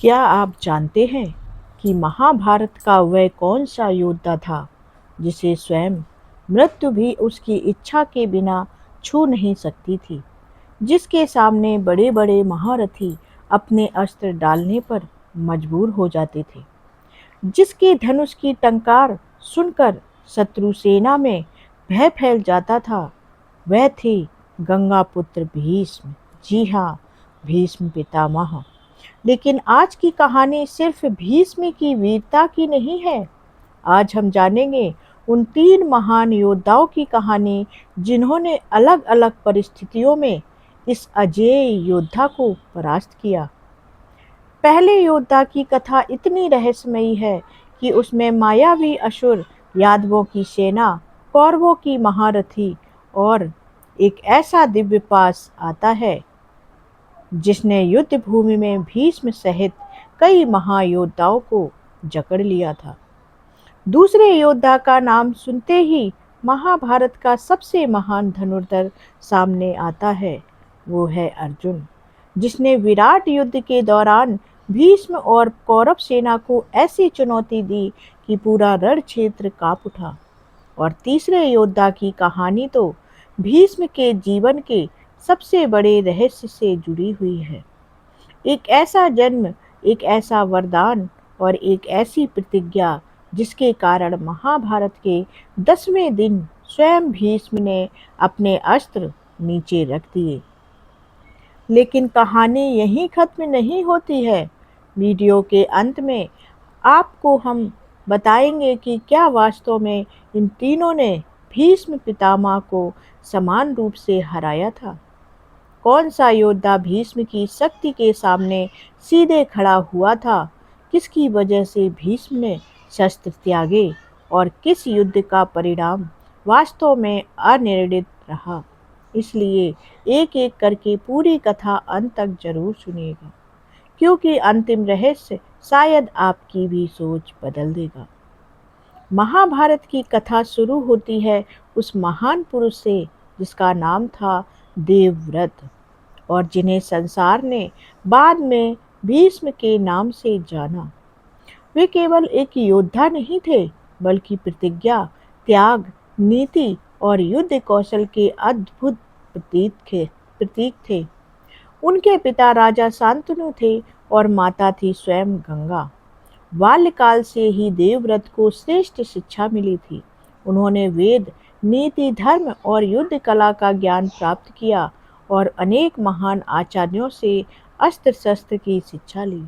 क्या आप जानते हैं कि महाभारत का वह कौन सा योद्धा था जिसे स्वयं मृत्यु भी उसकी इच्छा के बिना छू नहीं सकती थी, जिसके सामने बड़े बड़े महारथी अपने अस्त्र डालने पर मजबूर हो जाते थे, जिसके धनुष की टंकार सुनकर शत्रु सेना में भय फैल जाता था। वह थे गंगापुत्र भीष्म। जी हाँ, भीष्म पितामह। लेकिन आज की कहानी सिर्फ भीष्म की वीरता की नहीं है। आज हम जानेंगे उन तीन महान योद्धाओं की कहानी जिन्होंने अलग अलग परिस्थितियों में इस अजेय योद्धा को परास्त किया। पहले योद्धा की कथा इतनी रहस्यमयी है कि उसमें मायावी असुर, यादवों की सेना, कौरवों की महारथी और एक ऐसा दिव्य पास आता है जिसने युद्ध भूमि में भीष्म सहित कई महायोद्धाओं को जकड़ लिया था। दूसरे योद्धा का नाम सुनते ही महाभारत का सबसे महान धनुर्धर सामने आता है। वो है अर्जुन, जिसने विराट युद्ध के दौरान भीष्म और कौरव सेना को ऐसी चुनौती दी कि पूरा रण क्षेत्र कांप उठा। और तीसरे योद्धा की कहानी तो भीष्म के जीवन के सबसे बड़े रहस्य से जुड़ी हुई है। एक ऐसा जन्म, एक ऐसा वरदान और एक ऐसी प्रतिज्ञा जिसके कारण महाभारत के 10वें दिन स्वयं भीष्म ने अपने अस्त्र नीचे रख दिए। लेकिन कहानी यहीं खत्म नहीं होती है। वीडियो के अंत में आपको हम बताएंगे कि क्या वास्तव में इन तीनों ने भीष्म पितामह को समान रूप से हराया था। कौन सा योद्धा भीष्म की शक्ति के सामने सीधे खड़ा हुआ था, किसकी वजह से भीष्म ने शस्त्र त्यागे और किस युद्ध का परिणाम वास्तव में अनिर्णित रहा। इसलिए एक एक करके पूरी कथा अंत तक जरूर सुनिएगा, क्योंकि अंतिम रहस्य शायद आपकी भी सोच बदल देगा। महाभारत की कथा शुरू होती है उस महान पुरुष से जिसका नाम था देवव्रत, और जिन्हें संसार ने बाद में भीष्म के नाम से जाना। वे केवल एक योद्धा नहीं थे, बल्कि प्रतिज्ञा, त्याग, नीति और युद्ध कौशल के अद्भुत प्रतीक थे। उनके पिता राजा शांतनु थे और माता थी स्वयं गंगा। बाल्यकाल से ही देवव्रत को श्रेष्ठ शिक्षा मिली थी। उन्होंने वेद, नीति, धर्म और युद्ध कला का ज्ञान प्राप्त किया और अनेक महान आचार्यों से अस्त्र शस्त्र की शिक्षा ली।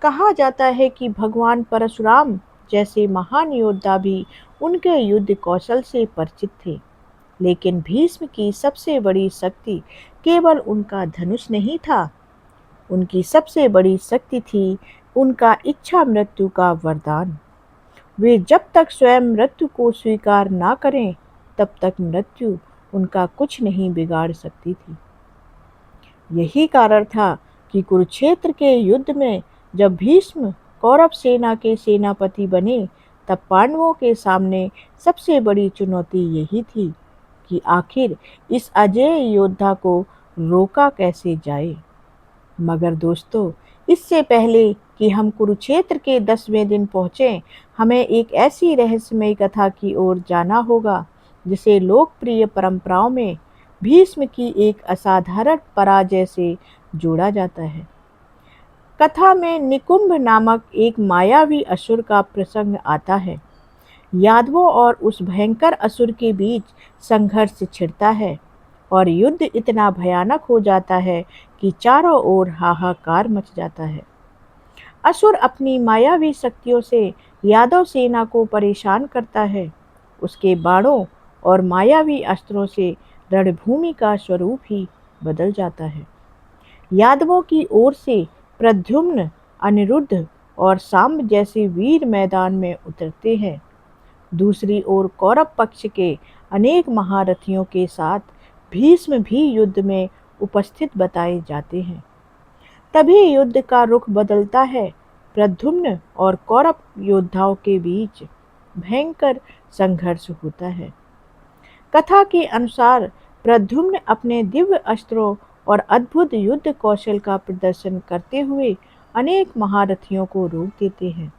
कहा जाता है कि भगवान परशुराम जैसे महान योद्धा भी उनके युद्ध कौशल से परिचित थे। लेकिन भीष्म की सबसे बड़ी शक्ति केवल उनका धनुष नहीं था। उनकी सबसे बड़ी शक्ति थी उनका इच्छा मृत्यु का वरदान। वे जब तक स्वयं मृत्यु को स्वीकार ना करें, तब तक मृत्यु उनका कुछ नहीं बिगाड़ सकती थी। यही कारण था कि कुरुक्षेत्र के युद्ध में जब भीष्म कौरव सेना के सेनापति बने, तब पांडवों के सामने सबसे बड़ी चुनौती यही थी कि आखिर इस अजेय योद्धा को रोका कैसे जाए। मगर दोस्तों, इससे पहले कि हम कुरुक्षेत्र के 10वें दिन पहुँचें, हमें एक ऐसी रहस्यमयी कथा की ओर जाना होगा जिसे लोकप्रिय परंपराओं में भीष्म की एक असाधारण पराजय से जोड़ा जाता है। कथा में निकुंभ नामक एक मायावी असुर का प्रसंग आता है। यादवों और उस भयंकर असुर के बीच संघर्ष छिड़ता है और युद्ध इतना भयानक हो जाता है कि चारों ओर हाहाकार मच जाता है। असुर अपनी मायावी शक्तियों से यादव सेना को परेशान करता है। उसके बाणों और मायावी अस्त्रों से रणभूमि का स्वरूप ही बदल जाता है। यादवों की ओर से प्रद्युम्न, अनिरुद्ध और सांब जैसे वीर मैदान में उतरते हैं। दूसरी ओर कौरव पक्ष के अनेक महारथियों के साथ भीष्म भी युद्ध में उपस्थित बताए जाते हैं। तभी युद्ध का रुख बदलता है। प्रद्युम्न और कौरव योद्धाओं के बीच भयंकर संघर्ष होता है। कथा के अनुसार प्रद्युम्न अपने दिव्य अस्त्रों और अद्भुत युद्ध कौशल का प्रदर्शन करते हुए अनेक महारथियों को रोक देते हैं।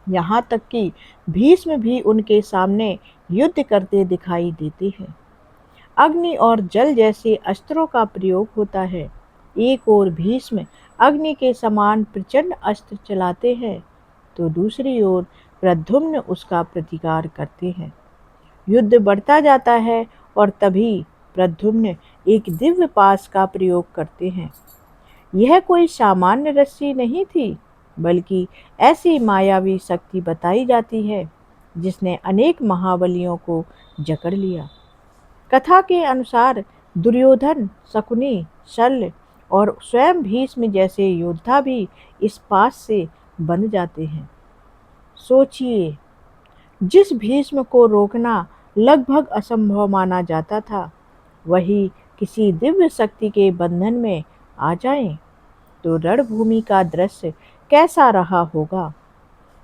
यहाँ तक कि भीष्म भी उनके सामने युद्ध करते दिखाई देते हैं। अग्नि और जल जैसे अस्त्रों का प्रयोग होता है। एक ओर भीष्म अग्नि के समान प्रचंड अस्त्र चलाते हैं, तो दूसरी ओर प्रद्युम्न उसका प्रतिकार करते हैं। युद्ध बढ़ता जाता है और तभी प्रद्युम्न एक दिव्य पास का प्रयोग करते हैं। यह कोई सामान्य रस्सी नहीं थी, बल्कि ऐसी मायावी शक्ति बताई जाती है जिसने अनेक महाबलियों को जकड़ लिया। कथा के अनुसार दुर्योधन, शकुनी, शल्य और स्वयं भीष्म जैसे योद्धा भी इस पास से बंध जाते हैं। सोचिए, जिस भीष्म को रोकना लगभग असंभव माना जाता था, वही किसी दिव्य शक्ति के बंधन में आ जाएं, तो रणभूमि का दृश्य कैसा रहा होगा।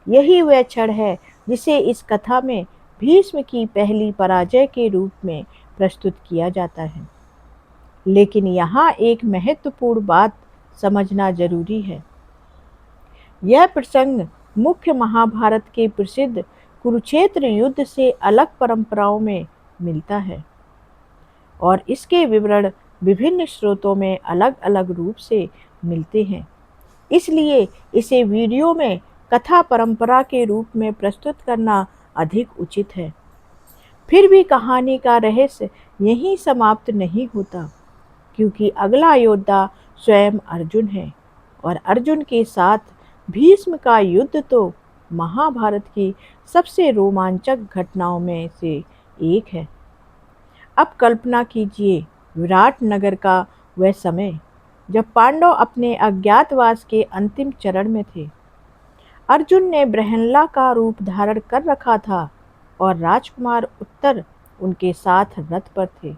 यही वह क्षण है जिसे इस कथा में भीष्म की पहली पराजय के रूप में प्रस्तुत किया जाता है। लेकिन यहाँ एक महत्वपूर्ण बात समझना जरूरी है। यह प्रसंग मुख्य महाभारत के प्रसिद्ध कुरुक्षेत्र युद्ध से अलग परंपराओं में मिलता है और इसके विवरण विभिन्न स्रोतों में अलग अलग रूप से मिलते हैं। इसलिए इसे वीडियो में कथा परंपरा के रूप में प्रस्तुत करना अधिक उचित है। फिर भी कहानी का रहस्य यहीं समाप्त नहीं होता, क्योंकि अगला योद्धा स्वयं अर्जुन है और अर्जुन के साथ भीष्म का युद्ध तो महाभारत की सबसे रोमांचक घटनाओं में से एक है। अब कल्पना कीजिए विराट नगर का वह समय जब पांडव अपने अज्ञातवास के अंतिम चरण में थे। अर्जुन ने बृहन्ला का रूप धारण कर रखा था और राजकुमार उत्तर उनके साथ रथ पर थे।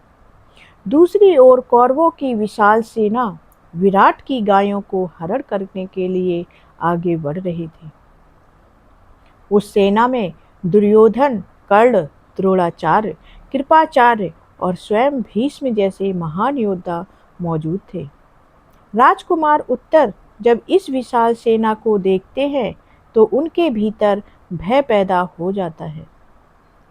दूसरी ओर कौरवों की विशाल सेना विराट की गायों को हरण करने के लिए आगे बढ़ रही थी। उस सेना में दुर्योधन, कर्ण, द्रोणाचार्य, कृपाचार्य और स्वयं भीष्म जैसे महान योद्धा मौजूद थे। राजकुमार उत्तर जब इस विशाल सेना को देखते हैं तो उनके भीतर भय पैदा हो जाता है।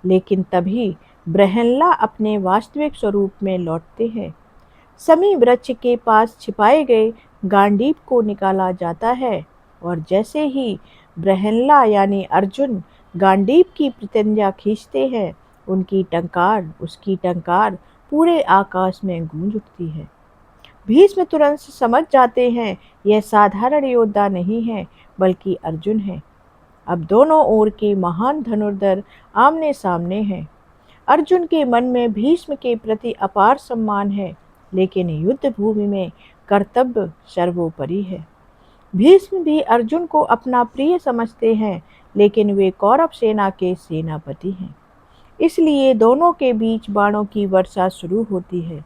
लेकिन तभी बृहन्ला अपने वास्तविक स्वरूप में लौटते हैं। समी वृक्ष के पास छिपाए गए गांडीव को निकाला जाता है और जैसे ही बृहन्ला यानी अर्जुन गांडीव की प्रतिज्ञा खींचते हैं, उसकी टंकार पूरे आकाश में गूंज उठती है। भीष्म तुरंत समझ जाते हैं यह साधारण योद्धा नहीं है, बल्कि अर्जुन है। अब दोनों ओर के महान धनुर्धर आमने सामने हैं। अर्जुन के मन में भीष्म के प्रति अपार सम्मान है, लेकिन युद्ध भूमि में कर्तव्य सर्वोपरि है। भीष्म भी अर्जुन को अपना प्रिय समझते हैं, लेकिन वे कौरव सेना के सेनापति हैं। इसलिए दोनों के बीच बाणों की वर्षा शुरू होती है।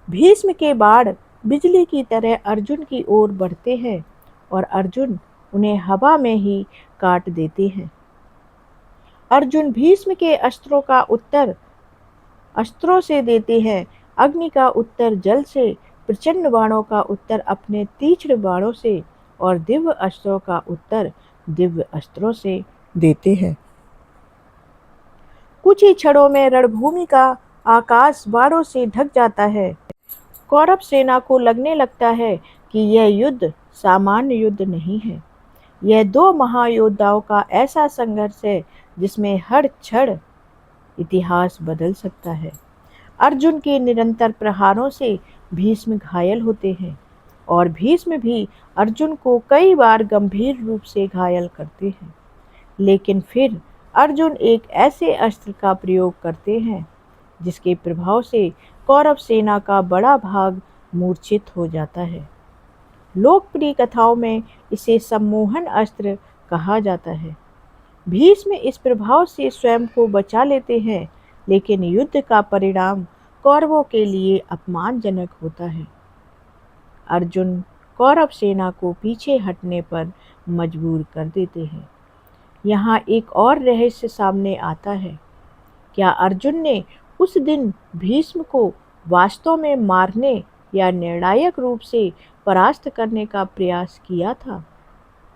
भीष्म के बाण बिजली की तरह अर्जुन की ओर बढ़ते हैं और अर्जुन उन्हें हवा में ही काट देते हैं। अर्जुन भीष्म के अस्त्रों से देते हैं, अग्नि का उत्तर जल से, प्रचंड बाणों का उत्तर अपने तीक्ष्ण बाणों से और दिव्य अस्त्रों का उत्तर दिव्य अस्त्रों से देते हैं। कुछ ही क्षणों में रणभूमि का आकाश बाणों से ढक जाता है। कौरव सेना को लगने लगता है कि यह युद्ध सामान्य युद्ध नहीं है। यह दो महायोद्धाओं का ऐसा संघर्ष है जिसमें हर क्षण इतिहास बदल सकता है। अर्जुन के निरंतर प्रहारों से भीष्म घायल होते हैं और भीष्म भी अर्जुन को कई बार गंभीर रूप से घायल करते हैं। लेकिन फिर अर्जुन एक ऐसे अस्त्र का प्रयोग करते हैं जिसके प्रभाव से कौरव सेना का बड़ा भाग मूर्छित हो जाता है। लोकप्रिय कथाओं में इसे सम्मोहन अस्त्र कहा जाता है। भीष्म इस प्रभाव से स्वयं को बचा लेते हैं, लेकिन युद्ध का परिणाम कौरवों के लिए अपमानजनक होता है। अर्जुन कौरव सेना को पीछे हटने पर मजबूर कर देते हैं। यहाँ एक और रहस्य सामने आता है। क्या अर्जुन ने उस दिन भीष्म को वास्तव में मारने या निर्णायक रूप से परास्त करने का प्रयास किया था?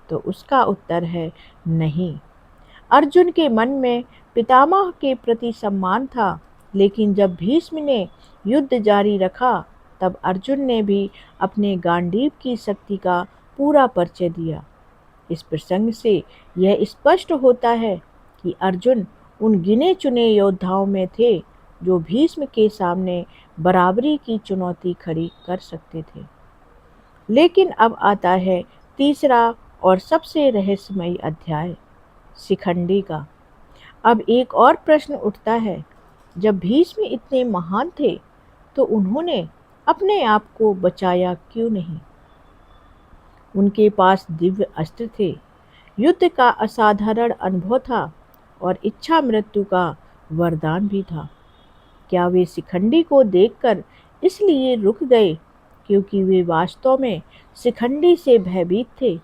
तो उसका उत्तर है नहीं। अर्जुन के मन में पितामह के प्रति सम्मान था, लेकिन जब भीष्म ने युद्ध जारी रखा, तब अर्जुन ने भी अपने गांडीव की शक्ति का पूरा परिचय दिया। इस प्रसंग से यह स्पष्ट होता है कि अर्जुन उन गिने चुने योद्धाओं में थे जो भीष्म के सामने बराबरी की चुनौती खड़ी कर सकते थे। लेकिन अब आता है तीसरा और सबसे रहस्यमयी अध्याय, शिखंडी का। अब एक और प्रश्न उठता है, जब भीष्म इतने महान थे तो उन्होंने अपने आप को बचाया क्यों नहीं? उनके पास दिव्य अस्त्र थे, युद्ध का असाधारण अनुभव था और इच्छा मृत्यु का वरदान भी था। क्या वे शिखंडी को देखकर इसलिए रुक गए क्योंकि वे वास्तव में शिखंडी से भयभीत थे?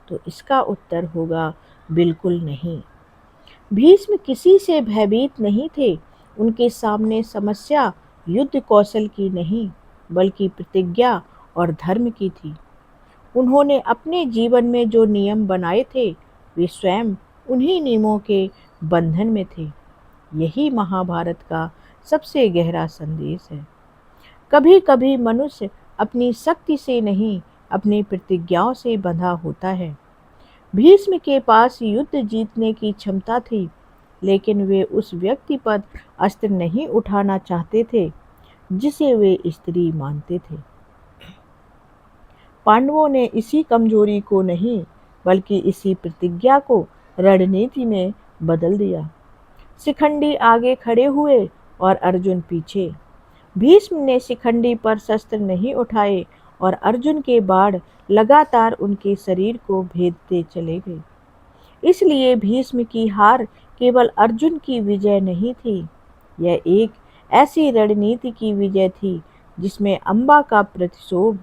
तो इसका उत्तर होगा बिल्कुल नहीं। भीष्म किसी से भयभीत नहीं थे। उनके सामने समस्या युद्ध कौशल की नहीं, बल्कि प्रतिज्ञा और धर्म की थी। उन्होंने अपने जीवन में जो नियम बनाए थे, वे स्वयं उन्हीं नियमों के बंधन में थे। यही महाभारत का सबसे गहरा संदेश है। कभी कभी मनुष्य अपनी शक्ति से नहीं, अपनी प्रतिज्ञाओं से बंधा होता है। भीष्म के पास युद्ध जीतने की क्षमता थी, लेकिन वे उस व्यक्ति पर अस्त्र नहीं उठाना चाहते थे जिसे वे स्त्री मानते थे। पांडवों ने इसी कमजोरी को नहीं, बल्कि इसी प्रतिज्ञा को रणनीति में बदल दिया। शिखंडी आगे खड़े हुए और अर्जुन पीछे। भीष्म ने शिखंडी पर शस्त्र नहीं उठाए और अर्जुन के बाण लगातार उनके शरीर को भेदते चले गए। इसलिए भीष्म की हार केवल अर्जुन की विजय नहीं थी, यह एक ऐसी रणनीति की विजय थी जिसमें अंबा का प्रतिशोभ,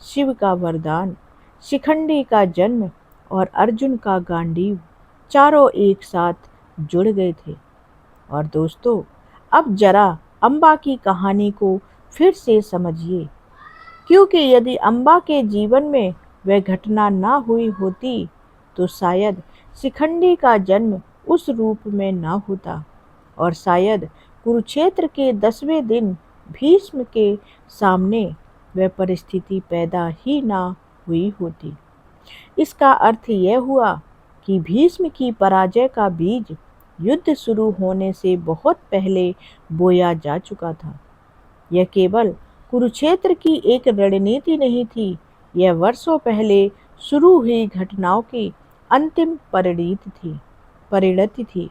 शिव का वरदान, शिखंडी का जन्म और अर्जुन का गांडीव चारों एक साथ जुड़ गए थे। और दोस्तों, अब जरा अंबा की कहानी को फिर से समझिए, क्योंकि यदि अंबा के जीवन में वह घटना ना हुई होती तो शायद शिखंडी का जन्म उस रूप में न होता और शायद कुरुक्षेत्र के 10वें दिन भीष्म के सामने वह परिस्थिति पैदा ही ना हुई होती। इसका अर्थ यह हुआ कि भीष्म की पराजय का बीज युद्ध शुरू होने से बहुत पहले बोया जा चुका था। यह केवल कुरुक्षेत्र की एक रणनीति नहीं थी, यह वर्षों पहले शुरू हुई घटनाओं की अंतिम परिणति थी।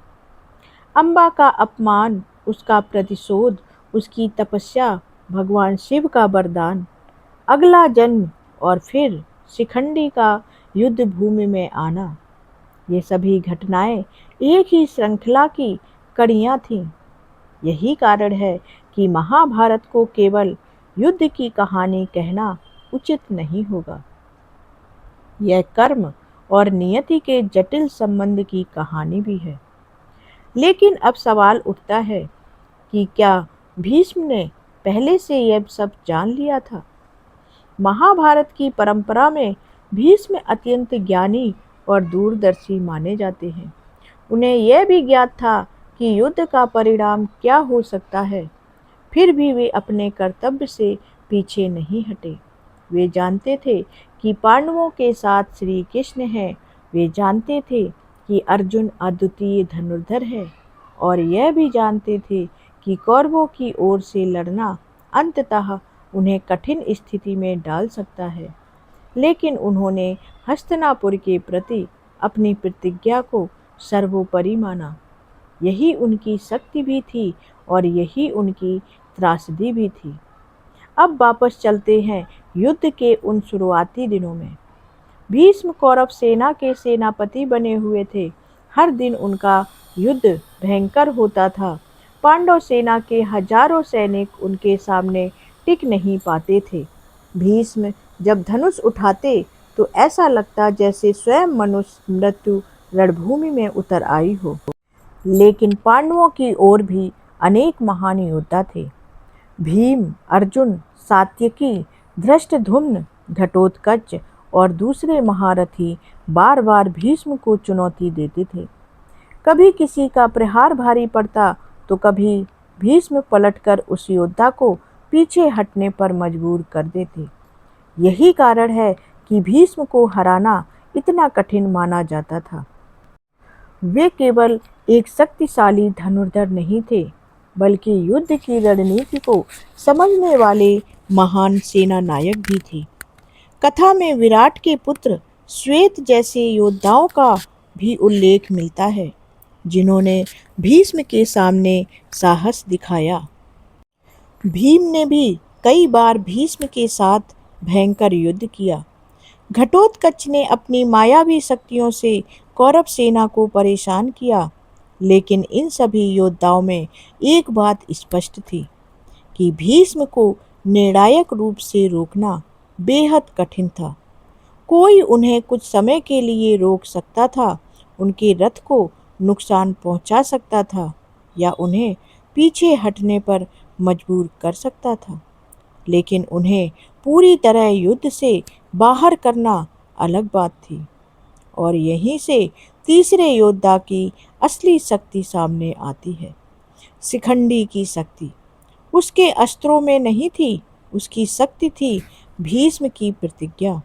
अंबा का अपमान, उसका प्रतिशोध, उसकी तपस्या, भगवान शिव का वरदान, अगला जन्म और फिर शिखंडी का युद्ध भूमि में आना, ये सभी घटनाएं एक ही श्रृंखला की कड़ियां थीं। यही कारण है कि महाभारत को केवल युद्ध की कहानी कहना उचित नहीं होगा। यह कर्म और नियति के जटिल संबंध की कहानी भी है। लेकिन अब सवाल उठता है कि क्या भीष्म ने पहले से यह सब जान लिया था? महाभारत की परंपरा में भीष्म अत्यंत ज्ञानी और दूरदर्शी माने जाते हैं। उन्हें यह भी ज्ञात था कि युद्ध का परिणाम क्या हो सकता है, फिर भी वे अपने कर्तव्य से पीछे नहीं हटे। वे जानते थे कि पांडवों के साथ श्री कृष्ण हैं, वे जानते थे कि अर्जुन अद्वितीय धनुर्धर है और यह भी जानते थे कि कौरवों की ओर से लड़ना अंततः उन्हें कठिन स्थिति में डाल सकता है। लेकिन उन्होंने हस्तिनापुर के प्रति अपनी प्रतिज्ञा को सर्वोपरि माना। यही उनकी शक्ति भी थी और यही उनकी त्रासदी भी थी। अब वापस चलते हैं युद्ध के उन शुरुआती दिनों में। भीष्म कौरव सेना के सेनापति बने हुए थे। हर दिन उनका युद्ध भयंकर होता था। पांडव सेना के हजारों सैनिक उनके सामने टिक नहीं पाते थे। भीष्म जब धनुष उठाते तो ऐसा लगता जैसे स्वयं मनुष्य मृत्यु रणभूमि में उतर आई हो। लेकिन पांडवों की ओर भी अनेक महान योद्धा थे। भीम, अर्जुन, सात्यकी, धृष्टद्युम्न, घटोत्कच और दूसरे महारथी बार बार भीष्म को चुनौती देते थे। कभी किसी का प्रहार भारी पड़ता तो कभी भीष्म पलटकर उस योद्धा को पीछे हटने पर मजबूर कर देते। यही कारण है कि भीष्म को हराना इतना कठिन माना जाता था। वे केवल एक शक्तिशाली धनुर्धर नहीं थे, बल्कि युद्ध की रणनीति को समझने वाले महान सेना नायक भी थे। कथा में विराट के पुत्र श्वेत जैसे योद्धाओं का भी उल्लेख मिलता है, जिन्होंने भीष्म के सामने साहस दिखाया। भीम ने भी कई बार भीष्म के साथ भयंकर युद्ध किया। घटोत्कच ने अपनी मायावी शक्तियों से कौरव सेना को परेशान किया, लेकिन इन सभी योद्धाओं में एक बात स्पष्ट थी कि भीष्म को निर्णायक रूप से रोकना बेहद कठिन था। कोई उन्हें कुछ समय के लिए रोक सकता था, उनके रथ को नुकसान पहुंचा सकता था या उन्हें पीछे हटने पर मजबूर कर सकता था, लेकिन उन्हें पूरी तरह युद्ध से बाहर करना अलग बात थी। और यहीं से तीसरे योद्धा की असली शक्ति सामने आती है, शिखंडी की शक्ति। उसके अस्त्रों में नहीं थी, उसकी शक्ति थी भीष्म की प्रतिज्ञा।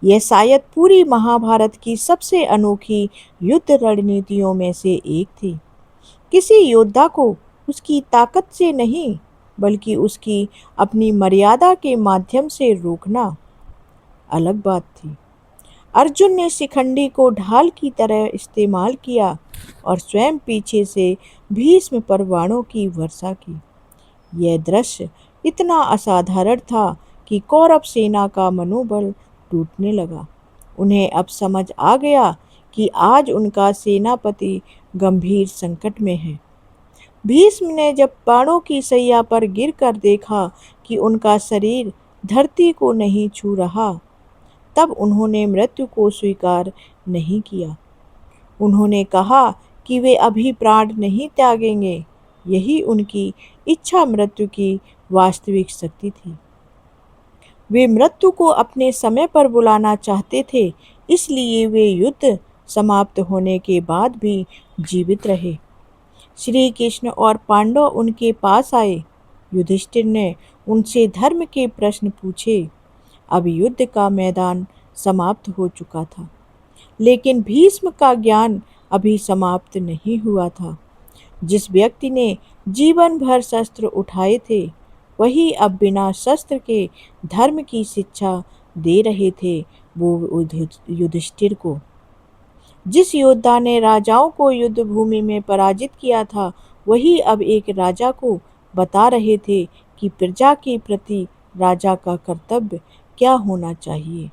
यह शायद पूरी महाभारत की सबसे अनोखी युद्ध रणनीतियों में से एक थी। किसी योद्धा को उसकी ताकत से नहीं, बल्कि उसकी अपनी मर्यादा के माध्यम से रोकना अलग बात थी। अर्जुन ने शिखंडी को ढाल की तरह इस्तेमाल किया और स्वयं पीछे से भीष्म पर बाणों की वर्षा की। यह दृश्य इतना असाधारण था कि कौरव सेना का मनोबल टूटने लगा। उन्हें अब समझ आ गया कि आज उनका सेनापति गंभीर संकट में है। भीष्म ने जब बाणों की सैया पर गिरकर देखा कि उनका शरीर धरती को नहीं छू रहा, तब उन्होंने मृत्यु को स्वीकार नहीं किया। उन्होंने कहा कि वे अभी प्राण नहीं त्यागेंगे। यही उनकी इच्छा मृत्यु की वास्तविक शक्ति थी। वे मृत्यु को अपने समय पर बुलाना चाहते थे, इसलिए वे युद्ध समाप्त होने के बाद भी जीवित रहे। श्री कृष्ण और पांडव उनके पास आए। युधिष्ठिर ने उनसे धर्म के प्रश्न पूछे। अब युद्ध का मैदान समाप्त हो चुका था, लेकिन भीष्म का ज्ञान अभी समाप्त नहीं हुआ था। जिस व्यक्ति ने जीवन भर शस्त्र उठाए थे, वही अब बिना शस्त्र के धर्म की शिक्षा दे रहे थे वो युधिष्ठिर को। जिस योद्धा ने राजाओं को युद्ध भूमि में पराजित किया था, वही अब एक राजा को बता रहे थे कि प्रजा के प्रति राजा का कर्तव्य क्या होना चाहिए।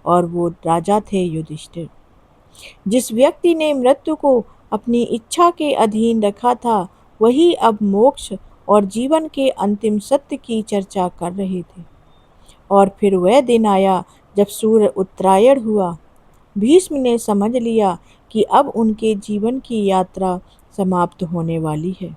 और वो राजा थे युधिष्ठिर। जिस व्यक्ति ने मृत्यु को अपनी इच्छा के अधीन रखा था, वही अब मोक्ष और जीवन के अंतिम सत्य की चर्चा कर रहे थे। और फिर वह दिन आया जब सूर्य उत्तरायण हुआ। भीष्म ने समझ लिया कि अब उनके जीवन की यात्रा समाप्त होने वाली है।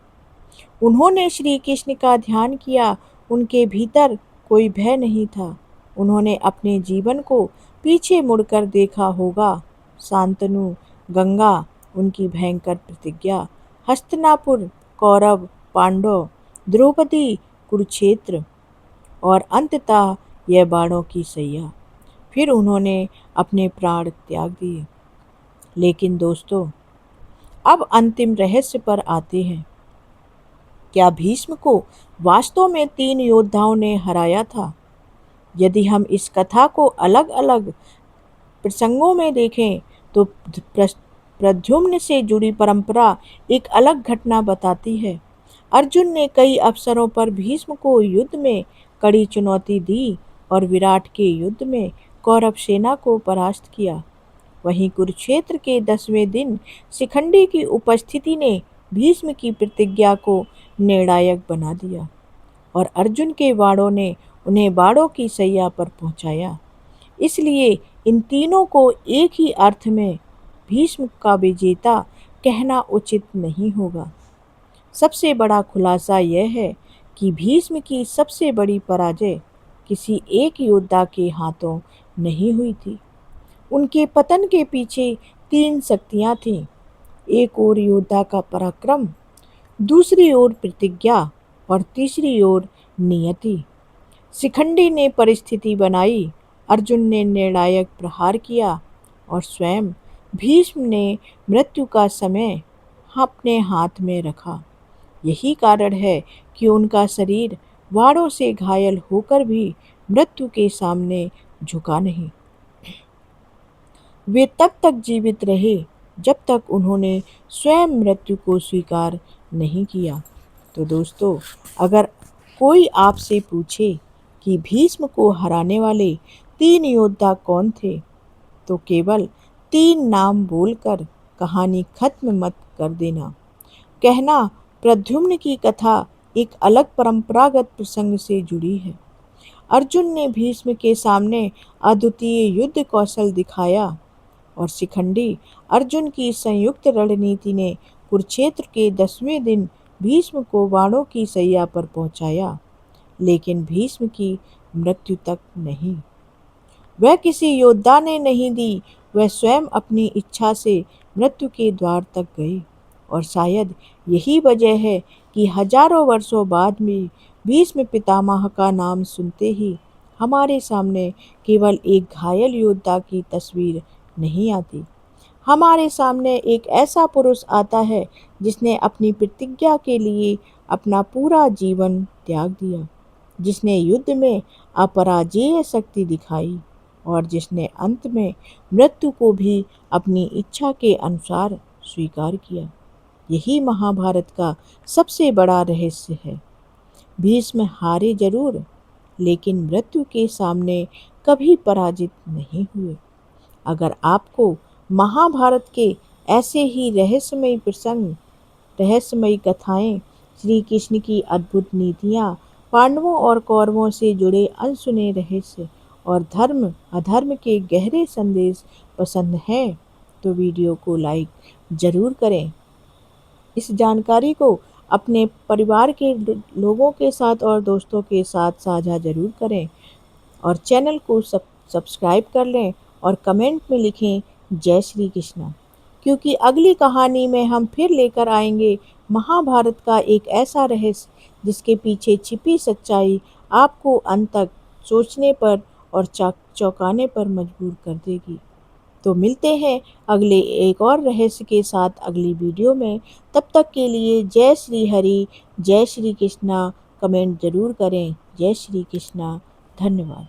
उन्होंने श्री कृष्ण का ध्यान किया। उनके भीतर कोई भय नहीं था। उन्होंने अपने जीवन को पीछे मुड़कर देखा होगा। शांतनु, गंगा, उनकी भयंकर प्रतिज्ञा, हस्तिनापुर, कौरव, पांडव, द्रौपदी, कुरुक्षेत्र और अंततः यह बाणों की सैया। फिर उन्होंने अपने प्राण त्याग दिए। लेकिन दोस्तों, अब अंतिम रहस्य पर आते हैं। क्या भीष्म को वास्तव में 3 योद्धाओं ने हराया था? यदि हम इस कथा को अलग अलग प्रसंगों में देखें तो प्रद्युम्न से जुड़ी परंपरा एक अलग घटना बताती है। अर्जुन ने कई अवसरों पर भीष्म को युद्ध में कड़ी चुनौती दी और विराट के युद्ध में कौरव सेना को परास्त किया। वहीं कुरुक्षेत्र के 10वें दिन शिखंडी की उपस्थिति ने भीष्म की प्रतिज्ञा को निर्णायक बना दिया और अर्जुन के बाणों ने उन्हें बाणों की सैया पर पहुंचाया। इसलिए इन तीनों को एक ही अर्थ में भीष्म का विजेता कहना उचित नहीं होगा। सबसे बड़ा खुलासा यह है कि भीष्म की सबसे बड़ी पराजय किसी एक योद्धा के हाथों नहीं हुई थी। उनके पतन के पीछे तीन शक्तियां थीं। एक ओर योद्धा का पराक्रम, दूसरी ओर प्रतिज्ञा और तीसरी ओर नियति। शिखंडी ने परिस्थिति बनाई, अर्जुन ने निर्णायक प्रहार किया और स्वयं भीष्म ने मृत्यु का समय अपने हाथ में रखा। यही कारण है कि उनका शरीर वाड़ों से घायल होकर भी मृत्यु के सामने झुका नहीं। वे तब तक जीवित रहे जब तक उन्होंने स्वयं मृत्यु को स्वीकार नहीं किया। तो दोस्तों, अगर कोई आपसे पूछे कि भीष्म को हराने वाले तीन योद्धा कौन थे, तो केवल तीन नाम बोलकर कहानी खत्म मत कर देना। कहना, प्रद्युम्न की कथा एक अलग परंपरागत प्रसंग से जुड़ी है। अर्जुन ने भीष्म के सामने अद्वितीय युद्ध कौशल दिखाया और शिखंडी अर्जुन की संयुक्त रणनीति ने कुरुक्षेत्र के 10वें दिन भीष्म को बाणों की सैया पर पहुंचाया, लेकिन भीष्म की मृत्यु तक नहीं। वह किसी योद्धा ने नहीं दी, वह स्वयं अपनी इच्छा से मृत्यु के द्वार तक गए। और शायद यही वजह है कि हजारों वर्षों बाद भी भीष्म पितामह का नाम सुनते ही हमारे सामने केवल एक घायल योद्धा की तस्वीर नहीं आती। हमारे सामने एक ऐसा पुरुष आता है जिसने अपनी प्रतिज्ञा के लिए अपना पूरा जीवन त्याग दिया, जिसने युद्ध में अपराजेय शक्ति दिखाई और जिसने अंत में मृत्यु को भी अपनी इच्छा के अनुसार स्वीकार किया। यही महाभारत का सबसे बड़ा रहस्य है। भीष्म हारे जरूर, लेकिन मृत्यु के सामने कभी पराजित नहीं हुए। अगर आपको महाभारत के ऐसे ही रहस्यमयी प्रसंग, रहस्यमयी कथाएं, श्री कृष्ण की अद्भुत नीतियाँ, पांडवों और कौरवों से जुड़े अनसुने रहस्य और धर्म अधर्म के गहरे संदेश पसंद हैं, तो वीडियो को लाइक जरूर करें। इस जानकारी को अपने परिवार के लोगों के साथ और दोस्तों के साथ साझा जरूर करें और चैनल को सब्सक्राइब कर लें और कमेंट में लिखें जय श्री कृष्णा, क्योंकि अगली कहानी में हम फिर लेकर आएंगे महाभारत का एक ऐसा रहस्य जिसके पीछे छिपी सच्चाई आपको अंत तक सोचने पर और चौंकाने पर मजबूर कर देगी। तो मिलते हैं अगले एक और रहस्य के साथ अगली वीडियो में। तब तक के लिए जय श्री हरि, जय श्री कृष्णा। कमेंट जरूर करें। जय श्री कृष्णा। धन्यवाद।